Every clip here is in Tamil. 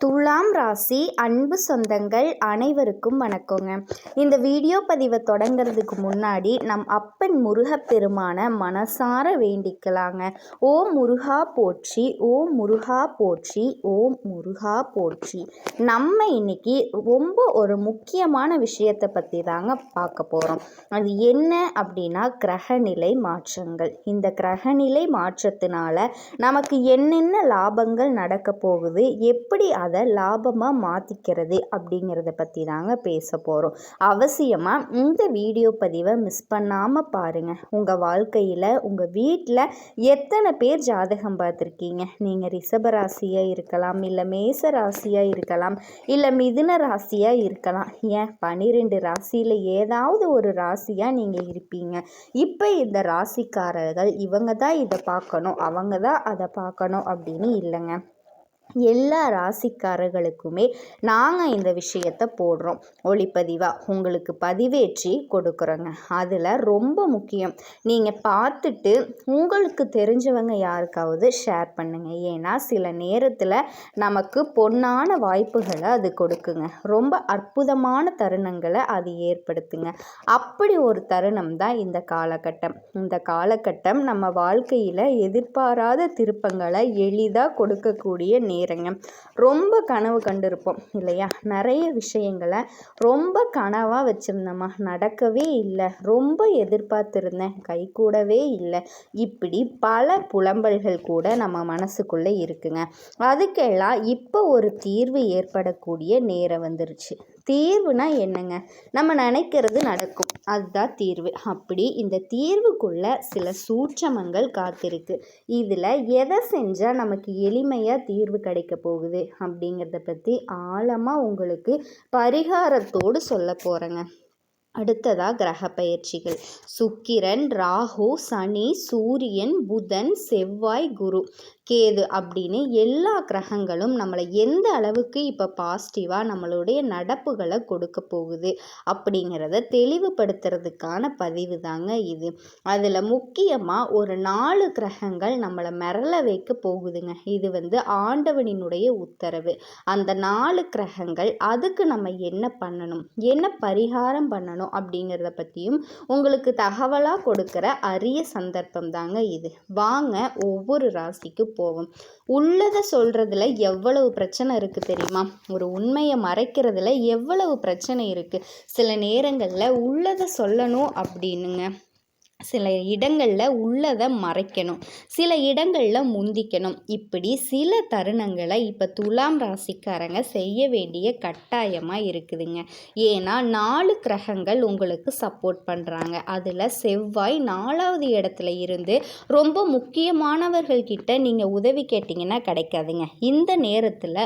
துலாம் ராசி அன்பு சொந்தங்கள் அனைவருக்கும் வணக்கங்க. இந்த வீடியோ பதிவை தொடங்கிறதுக்கு முன்னாடி நம் அப்பன் முருகப்பெருமான மனசார வேண்டிக்கலாங்க. ஓம் முருகா போற்றி, ஓம் முருகா போற்றி, ஓம் முருகா போற்றி. நம்ம இன்னைக்கு ரொம்ப ஒரு முக்கியமான விஷயத்தை பற்றி தாங்க பார்க்க போகிறோம். அது என்ன அப்படின்னா கிரகநிலை மாற்றங்கள். இந்த கிரகநிலை மாற்றத்தினால நமக்கு என்னென்ன லாபங்கள் நடக்க போகுது, எப்படி அதை லாபமாக மாற்றிக்கிறது அப்படிங்கிறத பற்றி தாங்க பேச போகிறோம். அவசியமாக இந்த வீடியோ பதிவை மிஸ் பண்ணாமல் பாருங்கள். உங்கள் வாழ்க்கையில் உங்கள் வீட்டில் எத்தனை பேர் ஜாதகம் பார்த்துருக்கீங்க? நீங்கள் ரிஷப ராசியாக இருக்கலாம், இல்லை மேச ராசியாக இருக்கலாம், இல்லை மிதுன ராசியாக இருக்கலாம், ஏன் 12 ராசியில் ஏதாவது ஒரு ராசியாக நீங்கள் இருப்பீங்க. இப்போ இந்த ராசிக்காரர்கள் இவங்க தான் இதை பார்க்கணும், அவங்க தான் அதை பார்க்கணும் அப்படின்னு இல்லைங்க. எல்லா ராசிக்காரர்களுக்குமே நாங்கள் இந்த விஷயத்தை போடுறோம், ஒளிப்பதிவாக உங்களுக்கு பதிவேற்றி கொடுக்குறோங்க. அதில் ரொம்ப முக்கியம், நீங்கள் பார்த்துட்டு உங்களுக்கு தெரிஞ்சவங்க யாருக்காவது ஷேர் பண்ணுங்கள். ஏன்னா சில நேரத்தில் நமக்கு பொன்னான வாய்ப்புகளை அது கொடுக்குங்க, ரொம்ப அற்புதமான தருணங்களை அது ஏற்படுத்துங்க. அப்படி ஒரு தருணம் தான் இந்த காலகட்டம். இந்த காலகட்டம் நம்ம வாழ்க்கையில் எதிர்பாராத திருப்பங்களை எளிதாக கொடுக்கக்கூடிய நேரங்க. ரொம்ப கனவு கண்டிருப்போம் இல்லையா? நிறைய விஷயங்களை ரொம்ப கனவாக வச்சுருந்தோமா, நடக்கவே இல்லை, ரொம்ப எதிர்பார்த்துருந்தேன், கை கூடவே இல்லை, இப்படி பல புலம்பல்கள் கூட நம்ம மனசுக்குள்ளே இருக்குங்க. அதுக்கெல்லாம் இப்போ ஒரு தீர்வு ஏற்படக்கூடிய நேரம் வந்துருச்சு. தீர்வுனா என்னங்க? நம்ம நினைக்கிறது நடக்கும், அதுதான் தீர்வு. அப்படி இந்த தீர்வுக்குள்ள சில சூட்சமங்கள் காத்திருக்கு. இதில் எதை செஞ்சால் நமக்கு எளிமையாக தீர்வு கிடைக்க போகுது அப்படிங்கிறத பற்றி ஆழமாக உங்களுக்கு பரிகாரத்தோடு சொல்ல போகிறேங்க. அடுத்ததாக கிரக பயிற்சிகள். சுக்கிரன், ராகு, சனி, சூரியன், புதன், செவ்வாய், குரு, கேது அப்படின்னு எல்லா கிரகங்களும் நம்மளை எந்த அளவுக்கு இப்போ பாசிட்டிவாக நம்மளுடைய நடப்புகளை கொடுக்க போகுது அப்படிங்கிறத தெளிவுபடுத்துறதுக்கான பதிவு தாங்க இது. அதில் முக்கியமாக ஒரு 4 கிரகங்கள் நம்மளை மிரள வைக்க போகுதுங்க. இது ஆண்டவனினுடைய உத்தரவு. அந்த 4 கிரகங்கள், அதுக்கு நம்ம என்ன பண்ணணும், என்ன பரிகாரம் பண்ணணும் அப்படிங்கிறத பற்றியும் உங்களுக்கு தகவலாக கொடுக்குற அரிய சந்தர்ப்பம் தாங்க இது. வாங்க ஒவ்வொரு ராசிக்கு போவோம். உள்ளதை சொல்கிறதுல எவ்வளவு பிரச்சனை இருக்குது தெரியுமா? ஒரு உண்மையை மறைக்கிறதுல எவ்வளவு பிரச்சனை இருக்குது. சில நேரங்களில் உள்ளதை சொல்லணும் அப்படின்னுங்க, சில இடங்களில் உள்ளதை மறைக்கணும், சில இடங்களில் முந்திக்கணும். இப்படி சில தருணங்களை இப்போ துலாம் ராசிக்காரங்க செய்ய வேண்டிய கட்டாயமாக இருக்குதுங்க. ஏன்னா 4 கிரகங்கள் உங்களுக்கு சப்போர்ட் பண்ணுறாங்க. அதில் செவ்வாய் 4வது இடத்துல இருந்து ரொம்ப முக்கியமானவர்கள்கிட்ட நீங்கள் உதவி கேட்டிங்கன்னா கிடைக்காதுங்க. இந்த நேரத்தில்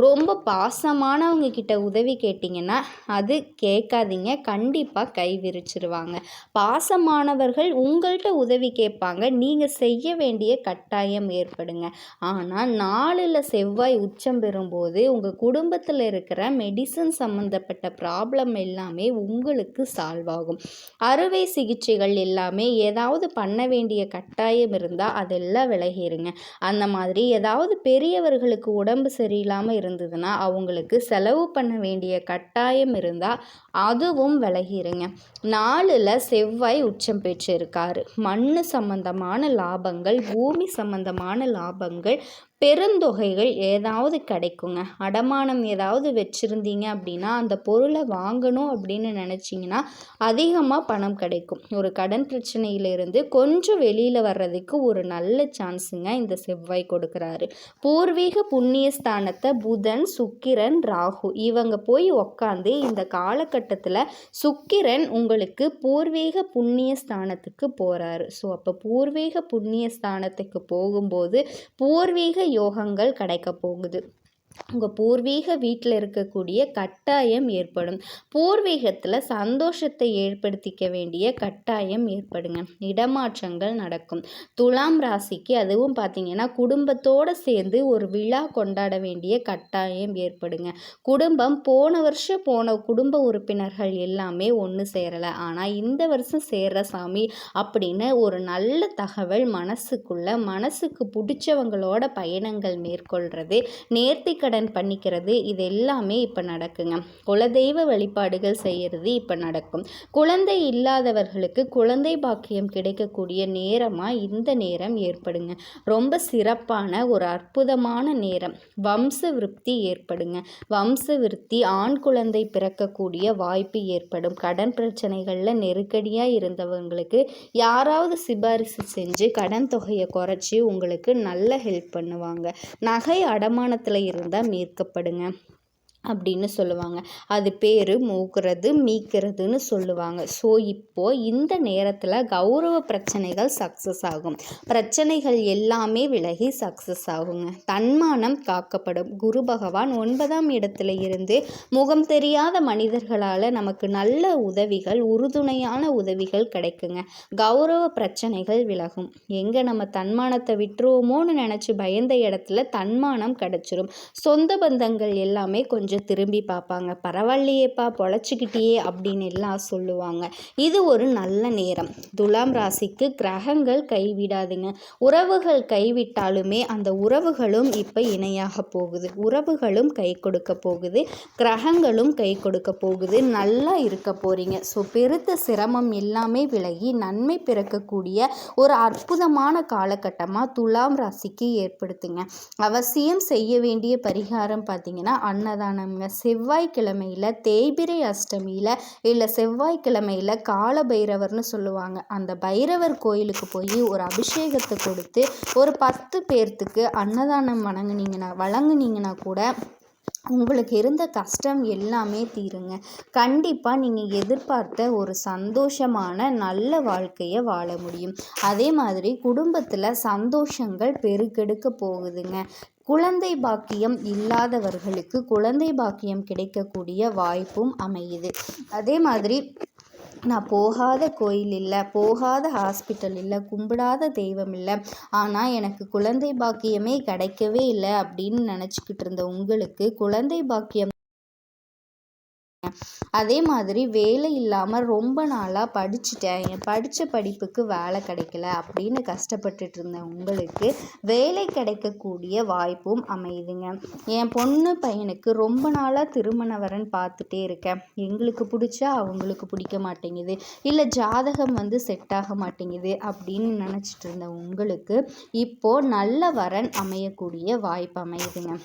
ரொம்ப பாசமானவங்க கிட்ட உதவி கேட்டிங்கன்னா அது கேட்காதீங்க, கண்டிப்பாக கை விரிச்சிருவாங்க. பாசமானவர்கள் உங்கள்கிட்ட உதவி கேட்பாங்க, நீங்கள் செய்ய வேண்டிய கட்டாயம் ஏற்படுங்க. ஆனால் 4ல் செவ்வாய் உச்சம் பெறும்போது உங்கள் குடும்பத்தில் இருக்கிற மெடிசன் சம்மந்தப்பட்ட ப்ராப்ளம் எல்லாமே உங்களுக்கு சால்வ் ஆகும். அறுவை சிகிச்சைகள் எல்லாமே ஏதாவது பண்ண வேண்டிய கட்டாயம் இருந்தால் அதெல்லாம் விலகிருங்க. அந்த மாதிரி ஏதாவது பெரியவர்களுக்கு உடம்பு சரியில்லாமல் இருந்ததுன்னா அவங்களுக்கு செலவு பண்ண வேண்டிய கட்டாயம் இருந்தால் அதுவும் விலகிருங்க. 4ல் செவ்வாய் உச்சம் பெற்றிருக்காரு. மண் சம்பந்தமான லாபங்கள், பூமி சம்பந்தமான லாபங்கள், பெருந்தொகைகள் ஏதாவது கிடைக்குங்க. அடமானம் ஏதாவது வச்சுருந்தீங்க அப்படின்னா அந்த பொருளை வாங்கணும் அப்படின்னு நினச்சிங்கன்னா அதிகமாக பணம் கிடைக்கும். ஒரு கடன் பிரச்சனையிலிருந்து கொஞ்சம் வெளியில் வர்றதுக்கு ஒரு நல்ல சான்ஸுங்க இந்த செவ்வாய் கொடுக்குறாரு. பூர்வீக புண்ணிய ஸ்தானத்தை புதன், சுக்கிரன், ராகு இவங்க போய் உக்காந்து இந்த காலகட்டத்தில் சுக்கிரன் உங்களுக்கு பூர்வீக புண்ணிய ஸ்தானத்துக்கு போகிறாரு. ஸோ அப்போ பூர்வீக புண்ணிய ஸ்தானத்துக்கு போகும்போது பூர்வீக யோகங்கள் கிடைக்க போகுது. உங்கள் பூர்வீக வீட்டில் இருக்கக்கூடிய கட்டாயம் ஏற்படும். பூர்வீகத்தில் சந்தோஷத்தை ஏற்படுத்திக்க வேண்டிய கட்டாயம் ஏற்படுங்க. இடமாற்றங்கள் நடக்கும். துலாம் ராசிக்கு அதுவும் பார்த்திங்கன்னா குடும்பத்தோடு சேர்ந்து ஒரு விழா கொண்டாட வேண்டிய கட்டாயம் ஏற்படுங்க. குடும்பம் போன வருஷம் போன குடும்ப உறுப்பினர்கள் எல்லாமே ஒன்று சேரலை, ஆனால் இந்த வருஷம் சேர்ற சாமி அப்படின்னு ஒரு நல்ல தகவல் மனசுக்கு பிடிச்சவங்களோட பயணங்கள் மேற்கொள்கிறது, நேர்த்திக்கடன் கடன் பண்ணிக்கிறது இது எல்லாமே இப்போ நடக்குங்க. குலதெய்வ வழிபாடுகள் செய்கிறது இப்போ நடக்கும். குழந்தை இல்லாதவர்களுக்கு குழந்தை பாக்கியம் கிடைக்கக்கூடிய நேரமாக இந்த நேரம் ஏற்படுங்க. ரொம்ப சிறப்பான ஒரு அற்புதமான நேரம். வம்ச விருத்தி ஏற்படுங்க. வம்ச விருத்தி, ஆண் குழந்தை பிறக்கக்கூடிய வாய்ப்பு ஏற்படும். கடன் பிரச்சனைகளில் நெருக்கடியாக இருந்தவங்களுக்கு யாராவது சிபாரிசு செஞ்சு கடன் தொகையை குறைச்சி உங்களுக்கு நல்ல ஹெல்ப் பண்ணுவாங்க. நகை அடமானத்தில் இருந்தால் மீட்கப்படுங்க அப்படின்னு சொல்லுவாங்க. அது பேர் மூக்குறது மீட்கிறதுன்னு சொல்லுவாங்க. ஸோ இப்போது இந்த நேரத்தில் கௌரவ பிரச்சனைகள் சக்ஸஸ் ஆகும். பிரச்சனைகள் எல்லாமே விலகி சக்ஸஸ் ஆகுங்க. தன்மானம் காக்கப்படும். குரு பகவான் 9ஆம் இடத்துல இருந்து முகம் தெரியாத மனிதர்களால் நமக்கு நல்ல உதவிகள், உறுதுணையான உதவிகள் கிடைக்குங்க. கௌரவ பிரச்சனைகள் விலகும். எங்கே நம்ம தன்மானத்தை விட்டுருவோமோன்னு நினச்சி பயந்த இடத்துல தன்மானம் கிடச்சிரும். சொந்த பந்தங்கள் எல்லாமே கொஞ்சம் திரும்பி பார்ப்பாங்க. பரவாயில்லையேப்பா பொழைச்சிக்கிட்டியே அப்படின்னு எல்லாம் சொல்லுவாங்க. இது ஒரு நல்ல நேரம். துலாம் ராசிக்கு கிரகங்கள் கைவிடாதுங்க. உறவுகள் கைவிட்டாலுமே அந்த உறவுகளும் இப்போ இணையாக போகுது. உறவுகளும் கை கொடுக்க போகுது. கிரகங்களும் கை கொடுக்க போகுது. நல்லா இருக்க போறீங்க. ஸோ பெருத்த சிரமம் எல்லாமே விலகி நன்மை பிறக்கக்கூடிய ஒரு அற்புதமான காலகட்டமாக துலாம் ராசிக்கு ஏற்படுத்துங்க. அவசியம் செய்ய வேண்டிய பரிகாரம் பார்த்தீங்கன்னா அன்னதானம். செவ்வாய்க்கிழமையில் தேய்பிரை அஷ்டமியில் இல்லை செவ்வாய்க்கிழமையில் கால பைரவர்னு சொல்லுவாங்க. அந்த பைரவர் கோயிலுக்கு போய் ஒரு அபிஷேகத்தை கொடுத்து ஒரு 10 பேர்த்துக்கு அன்னதானம் வழங்குனீங்கன்னா கூட உங்களுக்கு இருந்த கஷ்டம் எல்லாமே தீருங்க. கண்டிப்பாக நீங்கள் எதிர்பார்த்த ஒரு சந்தோஷமான நல்ல வாழ்க்கையை வாழ முடியும். அதே மாதிரி குடும்பத்தில் சந்தோஷங்கள் பெருக்கெடுக்க போகுதுங்க. குழந்தை பாக்கியம் இல்லாதவர்களுக்கு குழந்தை பாக்கியம் கிடைக்கக்கூடிய வாய்ப்பும் அமையுது. அதே மாதிரி நான் போகாத கோயில் இல்லை, போகாத ஹாஸ்பிட்டல் இல்லை, கும்பிடாத தெய்வம் இல்லை, ஆனால் எனக்கு குழந்தை பாக்கியமே கிடைக்கவே இல்லை அப்படின்னு நினச்சிக்கிட்டு இருந்த உங்களுக்கு குழந்தை பாக்கியம். அதே மாதிரி வேலை இல்லாமல் ரொம்ப நாளாக படிச்சுட்டேன், படித்த படிப்புக்கு வேலை கிடைக்கல அப்படின்னு கஷ்டப்பட்டுட்டு இருந்த உங்களுக்கு வேலை கிடைக்கக்கூடிய வாய்ப்பும் அமையுதுங்க. என் பொண்ணு பையனுக்கு ரொம்ப நாளாக திருமண வரன் பார்த்துட்டே இருக்கேன், எங்களுக்கு பிடிச்சா அவங்களுக்கு பிடிக்க மாட்டேங்குது, இல்லை ஜாதகம் செட் ஆக மாட்டேங்குது அப்படின்னு நினச்சிட்டு இருந்த உங்களுக்கு இப்போது நல்ல வரன் அமையக்கூடிய வாய்ப்பு அமையுதுங்க.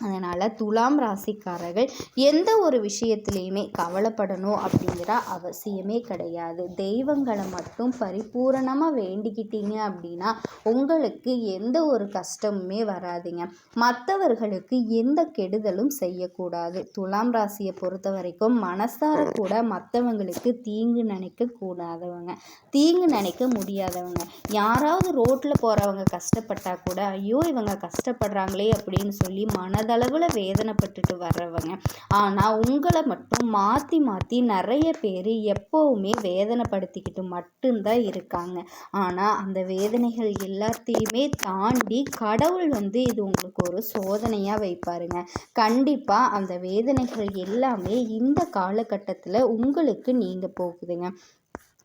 அதனால் துலாம் ராசிக்காரர்கள் எந்த ஒரு விஷயத்துலையுமே கவலைப்படணும் அப்படிங்கிற அவசியமே கிடையாது. தெய்வங்களை மட்டும் பரிபூரணமாக வேண்டிக்கிட்டீங்க அப்படின்னா உங்களுக்கு எந்த ஒரு கஷ்டமுமே வராதுங்க. மற்றவர்களுக்கு எந்த கெடுதலும் செய்யக்கூடாது. துலாம் ராசியை பொறுத்த வரைக்கும் மனசார கூட மற்றவங்களுக்கு தீங்கு நினைக்கக்கூடாதவங்க, தீங்கு நினைக்க முடியாதவங்க. யாராவது ரோட்டில் போகிறவங்க கஷ்டப்பட்டால் கூட ஐயோ இவங்க கஷ்டப்படுறாங்களே அப்படின்னு சொல்லி மனதளவில் வேதனைப்பட்டுட்டு வர்றவங்க. ஆனால் உங்களை மட்டும் மாற்றி மாற்றி நிறைய பேர் எப்போவுமே வேதனைப்படுத்திக்கிட்டு மட்டும்தான் இருக்காங்க. ஆனால் அந்த வேதனைகள் எல்லாத்தையுமே தாண்டி கடவுள் இது உங்களுக்கு ஒரு சோதனையாக வைப்பாருங்க. கண்டிப்பாக அந்த வேதனைகள் எல்லாமே இந்த காலகட்டத்தில் உங்களுக்கு நீங்க போகுதுங்க.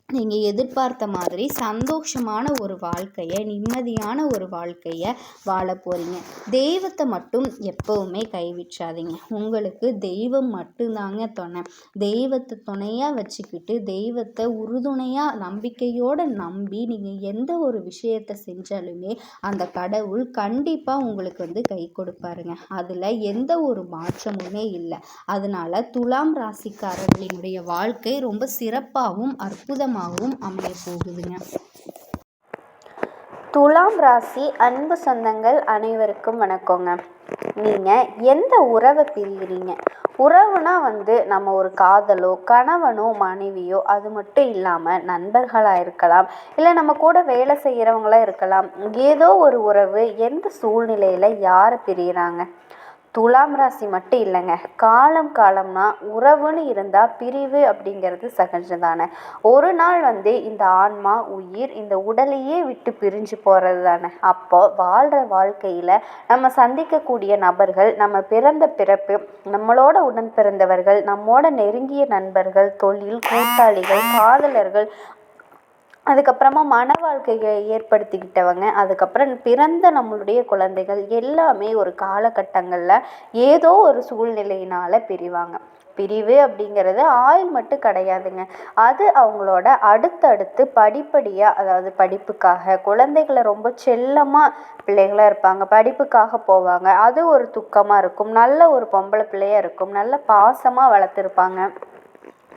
நீங்கள் எதிர்பார்த்த மாதிரி சந்தோஷமான ஒரு வாழ்க்கையை, நிம்மதியான ஒரு வாழ்க்கையை வாழ போகிறீங்க. தெய்வத்தை மட்டும் எப்போவுமே கைவிட்றாதீங்க. உங்களுக்கு தெய்வம் மட்டும்தாங்க துணை. தெய்வத்தை துணையாக வச்சுக்கிட்டு தெய்வத்தை உறுதுணையாக நம்பிக்கையோடு நம்பி நீங்கள் எந்த ஒரு விஷயத்தை செஞ்சாலுமே அந்த கடவுள் கண்டிப்பாக உங்களுக்கு கை கொடுப்பாருங்க. அதில் எந்த ஒரு மாற்றமுமே இல்லை. அதனால துலாம் ராசிக்காரர்களினுடைய வாழ்க்கை ரொம்ப சிறப்பாகவும் அற்புதமாகவும் அமைய போகுதுங்க. துலாம் ராசி அன்பு சொந்தங்கள் அனைவருக்கும் வணக்கங்க. நீங்கள் எந்த உறவை பிரிகிறீங்க? உறவுனா நம்ம ஒரு காதலோ கணவனோ மனைவியோ அது மட்டும் இல்லாமல் நண்பர்களாக இருக்கலாம், இல்லை நம்ம கூட வேலை செய்கிறவங்களாக இருக்கலாம். ஏதோ ஒரு உறவு எந்த சூழ்நிலையில் யாரை பிரிகிறாங்க? துலாம் ராசி மட்டும் இல்லைங்க, காலம்னா உறவுன்னு இருந்தால் பிரிவு அப்படிங்கிறது சகஜம்தானே. ஒரு நாள் இந்த ஆன்மா உயிர் இந்த உடலையே விட்டு பிரிஞ்சு போகிறது தானே. அப்போ வாழ்கிற வாழ்க்கையில் நம்ம சந்திக்கக்கூடிய நபர்கள், நம்ம பிறந்த பிறப்பு, நம்மளோட உடன் பிறந்தவர்கள், நம்மோட நெருங்கிய நண்பர்கள், தொழில் கூட்டாளிகள், காதலர்கள், அதுக்கப்புறமா மன வாழ்க்கையை ஏற்படுத்திக்கிட்டவங்க, அதுக்கப்புறம் பிறந்த நம்மளுடைய குழந்தைகள் எல்லாமே ஒரு காலகட்டங்களில் ஏதோ ஒரு சூழ்நிலையினால் பிரிவாங்க. பிரிவு அப்படிங்கிறது ஆயுள் மட்டும் கிடையாதுங்க. அது அவங்களோட அடுத்தடுத்து படிப்படியாக, அதாவது படிப்புக்காக குழந்தைகளை ரொம்ப செல்லமாக பிள்ளைகளாக இருப்பாங்க, படிப்புக்காக போவாங்க, அது ஒரு துக்கமாக இருக்கும். நல்ல ஒரு பொம்பளை பிள்ளையாக இருக்கும், நல்ல பாசமாக வளர்த்துருப்பாங்க.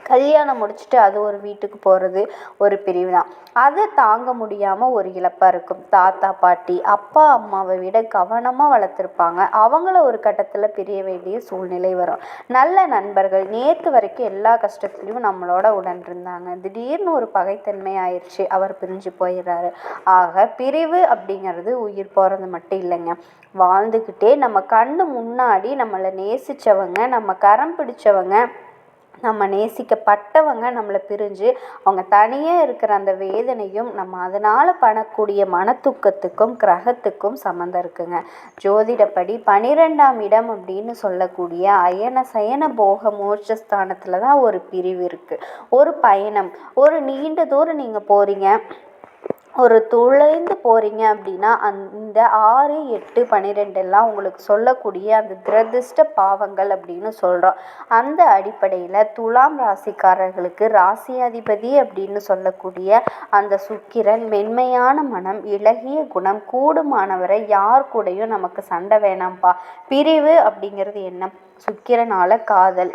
கல்யாணம் முடிச்சுட்டு அது ஒரு வீட்டுக்கு போகிறது ஒரு பிரிவு தான். அதை தாங்க முடியாமல் ஒரு இழப்பாக இருக்கும். தாத்தா பாட்டி அப்பா அம்மாவை விட கவனமாக வளர்த்துருப்பாங்க, அவங்கள ஒரு கட்டத்தில் பிரிய வேண்டிய சூழ்நிலை வரும். நல்ல நண்பர்கள், நேற்று வரைக்கும் எல்லா கஷ்டத்துலேயும் நம்மளோட உடன் இருந்தாங்க, திடீர்னு ஒரு பகைத்தன்மை ஆயிடுச்சு, அவர் பிரிஞ்சு போயிடுறாரு. ஆக பிரிவு அப்படிங்கிறது உயிர் போகிறது மட்டும் இல்லைங்க, வாழ்ந்துக்கிட்டே நம்ம கண்ணு முன்னாடி நம்மளை நேசித்தவங்க, நம்ம கரம் பிடிச்சவங்க, நம்ம நேசிக்கப்பட்டவங்க நம்மளை பிரிஞ்சு அவங்க தனியாக இருக்கிற அந்த வேதனையும் நம்ம அதனால் பண்ணக்கூடிய மனத்துக்கத்துக்கும் கிரகத்துக்கும் சம்மந்தம் இருக்குங்க. ஜோதிடப்படி 12ஆம் இடம் அப்படின்னு சொல்லக்கூடிய அயன சயன போக மோட்சஸ்தானத்தில் தான் ஒரு பிரிவு இருக்குது. ஒரு பயணம், ஒரு நீண்ட தூரம் நீங்கள் போகிறீங்க, ஒரு தொலைந்து போகிறீங்க அப்படின்னா அந்த 6, 8, 12 எல்லாம் உங்களுக்கு சொல்லக்கூடிய அந்த துரதிர்ஷ்ட பாவங்கள் அப்படின்னு சொல்கிறோம். அந்த அடிப்படையில் துலாம் ராசிக்காரர்களுக்கு ராசியாதிபதி அப்படின்னு சொல்லக்கூடிய அந்த சுக்கிரன் மென்மையான மனம், இளகிய குணம், கூடுமானவரை யார் கூடயும் நமக்கு சண்டை வேணாம்ப்பா. பிரிவு அப்படிங்கிறது என்ன? சுக்கிரனால காதல்.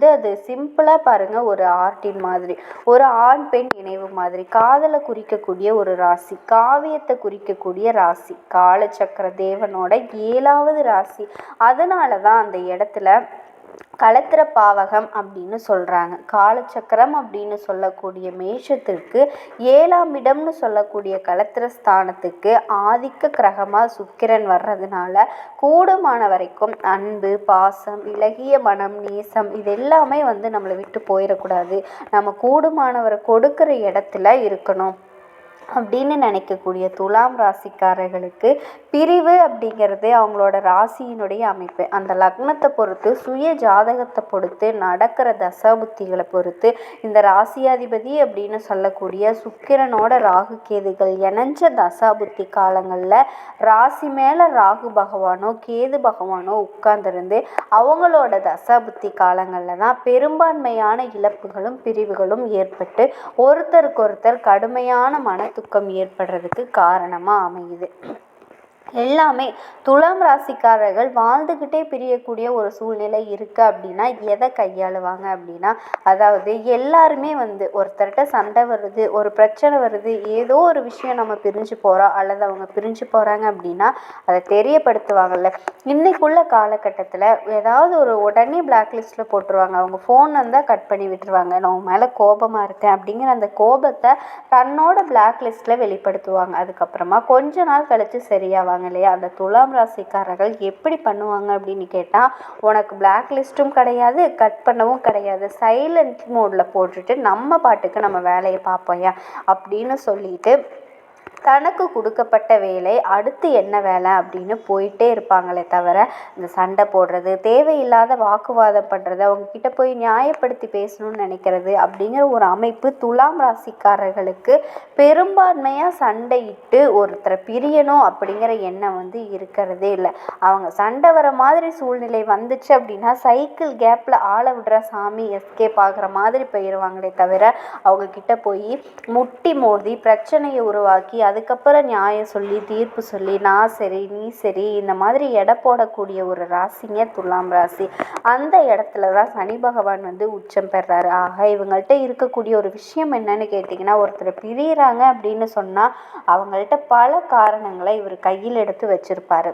அது சிம்பிளாக பாருங்கள், ஒரு ஆர்டின் மாதிரி, ஒரு ஆண் பெண் இணைவு மாதிரி. காதலை குறிக்கக்கூடிய ஒரு ராசி, காவியத்தை குறிக்கக்கூடிய ராசி, காலச்சக்கர தேவனோட 7வது ராசி. அதனால தான் அந்த இடத்துல களத்திர பாவகம் அப்படின்னு சொல்கிறாங்க. காலச்சக்கரம் அப்படின்னு சொல்லக்கூடிய மேஷத்திற்கு 7ஆம் இடம்னு சொல்லக்கூடிய களத்திர ஸ்தானத்துக்கு ஆதிக்க கிரகமாக சுக்கிரன் வர்றதுனால கூடுமான வரைக்கும் அன்பு, பாசம், இளகிய மனம், நேசம் இது எல்லாமே நம்மளை விட்டு போயிடக்கூடாது, நம்ம கூடுமானவரை கொடுக்குற இடத்துல இருக்கணும் அப்படின்னு நினைக்கக்கூடிய துலாம் ராசிக்காரர்களுக்கு பிரிவு அப்படிங்கிறது அவங்களோட ராசியினுடைய அமைப்பு. அந்த லக்னத்தை பொறுத்து, சுய ஜாதகத்தை பொறுத்து, நடக்கிற தசாபுத்திகளை பொறுத்து இந்த ராசியாதிபதி அப்படின்னு சொல்லக்கூடிய சுக்கிரனோட ராகு கேதுகள் இணைஞ்ச தசாபுத்தி காலங்களில் ராசி மேலே ராகு பகவானோ கேது பகவானோ உட்கார்ந்துருந்து அவங்களோட தசாபுத்தி காலங்களில் தான் பெரும்பான்மையான இழப்புகளும் பிரிவுகளும் ஏற்பட்டு ஒருத்தருக்கொருத்தர் கடுமையான மனத்துக்கம் ஏற்படுறதுக்கு காரணமாக அமையுது. எல்லாமே துலாம் ராசிக்காரர்கள் வாழ்ந்துக்கிட்டே பிரியக்கூடிய ஒரு சூழ்நிலை இருக்குது அப்படின்னா எதை கையாளுவாங்க அப்படின்னா, அதாவது எல்லாருமே ஒருத்தர்கிட்ட சண்டை வருது, ஒரு பிரச்சனை வருது, ஏதோ ஒரு விஷயம் நம்ம பிரிஞ்சு போகிறோம் அல்லது அவங்க பிரிஞ்சு போகிறாங்க அப்படின்னா அதை தெரியப்படுத்துவாங்கல்ல. இன்றைக்குள்ள காலகட்டத்தில் ஏதாவது ஒரு உடனே பிளாக் லிஸ்ட்டில் போட்டுருவாங்க, அவங்க ஃபோன் வந்தால் கட் பண்ணி விட்டுருவாங்க, நான் உன் மேலே கோபமாக இருக்கேன் அப்படிங்கிற அந்த கோபத்தை தன்னோட பிளாக் லிஸ்ட்டில் வெளிப்படுத்துவாங்க. அதுக்கப்புறமா கொஞ்ச நாள் கழித்து சரியாவாங்க இல்லையா. அந்த துலாம் ராசிக்காரர்கள் எப்படி பண்ணுவாங்க அப்படின்னு கேட்டால், உனக்கு பிளாக் லிஸ்ட்டும் கிடையாது, கட் பண்ணவும் கிடையாது, சைலண்ட் மோடில் போட்டுட்டு நம்ம பாட்டுக்கு நம்ம வேலையை பார்ப்போம்யா அப்படின்னு சொல்லிட்டு தனக்கு கொடுக்கப்பட்ட வேலை அடுத்து என்ன வேலை அப்படின்னு போயிட்டே இருப்பாங்களே தவிர, இந்த சண்டை போடுறது, தேவையில்லாத வாக்குவாதம் பண்ணுறது, அவங்கக்கிட்ட போய் நியாயப்படுத்தி பேசணும்னு நினைக்கிறது அப்படிங்கிற ஒரு அமைப்பு துலாம் ராசிக்காரர்களுக்கு பெரும்பான்மையாக சண்டையிட்டு ஒருத்தரை பிரியணும் அப்படிங்கிற எண்ணம் இருக்கிறதே இல்லை. அவங்க சண்டை வர மாதிரி சூழ்நிலை வந்துச்சு அப்படின்னா சைக்கிள் கேப்பில் ஆளை விடுற சாமி எஸ்கேப் ஆகிற மாதிரி போயிடுவாங்களே தவிர, அவங்கக்கிட்ட போய் முட்டி மோதி பிரச்சனையை உருவாக்கி அதுக்கப்புறம் நியாயம் சொல்லி தீர்ப்பு சொல்லி நான் சரி நீ சரி இந்த மாதிரி எடை போடக்கூடிய ஒரு ராசிங்க துலாம் ராசி. அந்த இடத்துல தான் சனி பகவான் உச்சம் பெறாரு. ஆக இவங்கள்ட்ட இருக்கக்கூடிய ஒரு விஷயம் என்னன்னு கேட்டிங்கன்னா, ஒருத்தர் பிரியிறாங்க அப்படின்னு சொன்னால் அவங்கள்ட்ட பல காரணங்களை இவர் கையில் எடுத்து வச்சிருப்பாரு.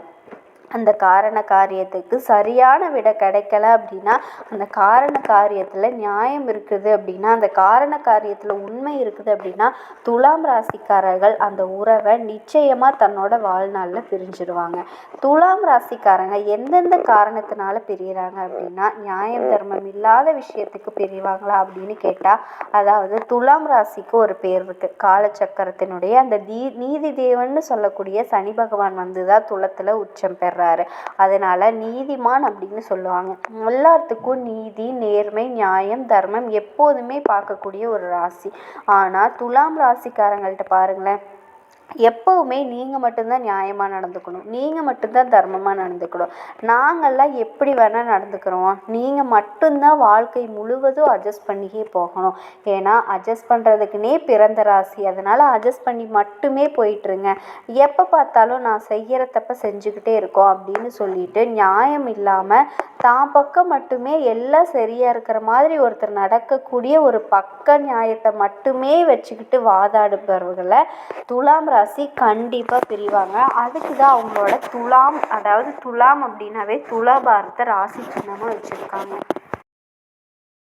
அந்த காரண காரியத்துக்கு சரியான விடை கிடைக்கல அப்படின்னா, அந்த காரண காரியத்தில் நியாயம் இருக்குது அப்படின்னா, அந்த காரண காரியத்தில் உண்மை இருக்குது அப்படின்னா துலாம் ராசிக்காரர்கள் அந்த உறவை நிச்சயமாக தன்னோட வாழ்நாளில் பிரிஞ்சிடுவாங்க. துலாம் ராசிக்காரங்க எந்தெந்த காரணத்தினால பிரிகிறாங்க அப்படின்னா, நியாயம் தர்மம் இல்லாத விஷயத்துக்கு பிரிவாங்களா அப்படின்னு கேட்டால், அதாவது துலாம் ராசிக்கு ஒரு பேர் இருக்குது, காலச்சக்கரத்தினுடைய அந்த நீதி தேவன்னு சொல்லக்கூடிய சனி பகவான் தான் துலத்தில் உச்சம் பெற வர்றாரு. அதனால் நீதிமான் அப்படின்னு சொல்லுவாங்க. எல்லாத்துக்கும் நீதி, நேர்மை, நியாயம், தர்மம் எப்போதுமே பார்க்கக்கூடிய ஒரு ராசி. ஆனால் துலாம் ராசிக்காரங்கள்ட்ட பாருங்களேன், எப்போவுமே நீங்கள் மட்டும்தான் நியாயமாக நடந்துக்கணும், நீங்கள் மட்டும்தான் தர்மமாக நடந்துக்கணும், நாங்கள்லாம் எப்படி வேணால் நடந்துக்கிறோம், நீங்கள் மட்டும்தான் வாழ்க்கை முழுவதும் அட்ஜஸ்ட் பண்ணியே போகணும். ஏன்னா அட்ஜஸ்ட் பண்ணுறதுக்குனே பிறந்த ராசி. அதனால் அட்ஜஸ்ட் பண்ணி மட்டுமே போயிட்டுருங்க. எப்போ பார்த்தாலும் நான் செய்கிற தப்ப செஞ்சுக்கிட்டே இருக்கோம் அப்படின்னு சொல்லிட்டு நியாயம் இல்லாமல் தான் பக்கம் மட்டுமே எல்லாம் சரியாக இருக்கிற மாதிரி ஒருத்தர் நடக்கக்கூடிய ஒரு பக்க நியாயத்தை மட்டுமே வச்சுக்கிட்டு வாதாடுபவர்களை துலாம் ராசி கண்டிப்பாக பிரிவாங்க. அதுக்கு தான் அவங்களோட துலாம், அதாவது துலாம் அப்படின்னாவே துலாபாரத்தை ராசி சின்னமாக வச்சுருக்காங்க.